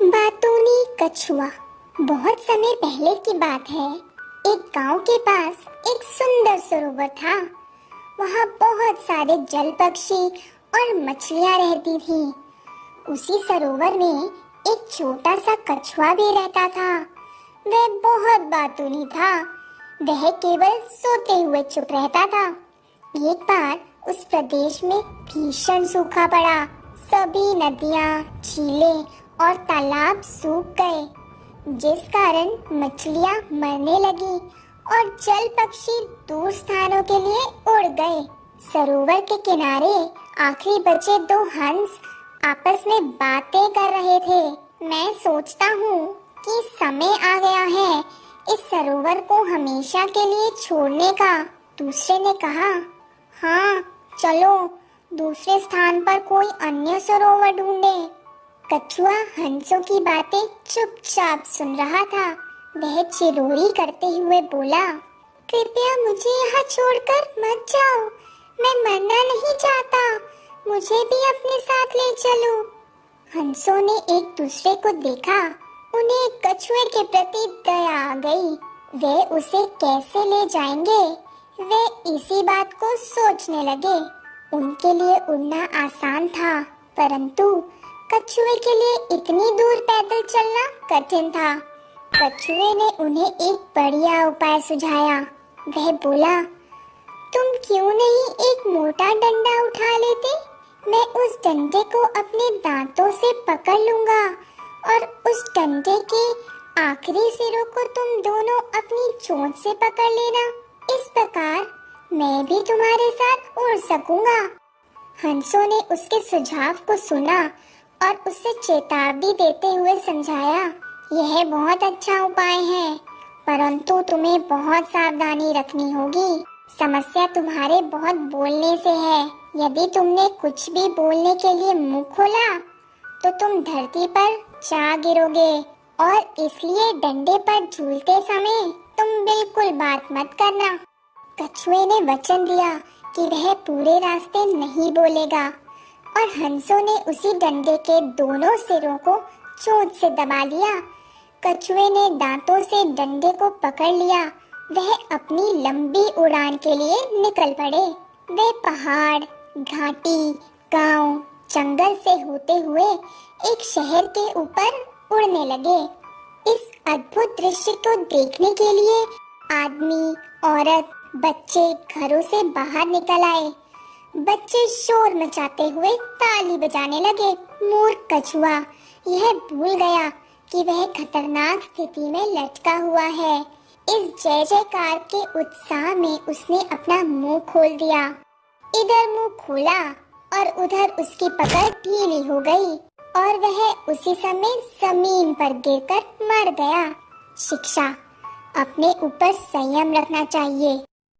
बातूनी कछुआ। बहुत समय पहले की बात है। एक गांव के पास एक सुंदर सरोवर था। वहाँ बहुत सारे जल पक्षी और मछलियाँ रहती थी। उसी सरोवर में एक छोटा सा कछुआ भी रहता था। वह बहुत बातूनी था। वह केवल सोते हुए चुप रहता था। एक बार उस प्रदेश में भीषण सूखा पड़ा। सभी नदियाँ, झीलें और तालाब सूख गए, जिस कारण मछलियाँ मरने लगी और जल पक्षी दूर स्थानों के लिए उड़ गए। सरोवर के किनारे आखिरी बचे दो हंस आपस में बातें कर रहे थे। मैं सोचता हूँ कि समय आ गया है इस सरोवर को हमेशा के लिए छोड़ने का। दूसरे ने कहा, हाँ चलो दूसरे स्थान पर कोई अन्य सरोवर ढूंढे। कछुआ हंसों की बातें चुपचाप सुन रहा था। वह चिरोरी करते हुए बोला, कृपया मुझे यहाँ छोड़कर मत जाओ। मैं मरना नहीं चाहता। मुझे भी अपने साथ ले चलो। हंसों ने एक दूसरे को देखा। उन्हें कछुए के प्रति दया आ गई। वे उसे कैसे ले जाएंगे, वे इसी बात को सोचने लगे। उनके लिए उड़ना आसान था, परंतु कछुए के लिए इतनी दूर पैदल चलना कठिन था। कछुए ने उन्हें एक बढ़िया उपाय सुझाया। वह बोला, तुम क्यों नहीं एक मोटा डंडा उठा लेते? मैं उस डंडे को अपने दांतों से पकड़ लूंगा और उस डंडे के आखिरी सिरों को तुम दोनों अपनी चोंच से पकड़ लेना। इस प्रकार मैं भी तुम्हारे साथ उड़ सकूंगा। हंसों ने उसके सुझाव को सुना और उससे चेतावनी देते हुए समझाया, यह बहुत अच्छा उपाय है, परंतु तुम्हें बहुत सावधानी रखनी होगी। समस्या तुम्हारे बहुत बोलने से है। यदि तुमने कुछ भी बोलने के लिए मुंह खोला तो तुम धरती पर जा गिरोगे, और इसलिए डंडे पर झूलते समय तुम बिल्कुल बात मत करना। कछुए ने वचन दिया कि वह पूरे रास्ते नहीं बोलेगा, और हंसों ने उसी डंडे के दोनों सिरों को चोंच से दबा लिया। कछुए ने दांतों से डंडे को पकड़ लिया। वह अपनी लंबी उड़ान के लिए निकल पड़े। वे पहाड़, घाटी, गांव, जंगल से होते हुए एक शहर के ऊपर उड़ने लगे। इस अद्भुत दृश्य को देखने के लिए आदमी, औरत, बच्चे घरों से बाहर निकल आए। बच्चे शोर मचाते हुए ताली बजाने लगे। मूर्ख कछुआ यह भूल गया कि वह खतरनाक स्थिति में लटका हुआ है। इस जय जयकार के उत्साह में उसने अपना मुंह खोल दिया। इधर मुंह खोला और उधर उसकी पकड़ ढीली हो गई और वह उसी समय जमीन पर गिरकर मर गया। शिक्षा, अपने ऊपर संयम रखना चाहिए।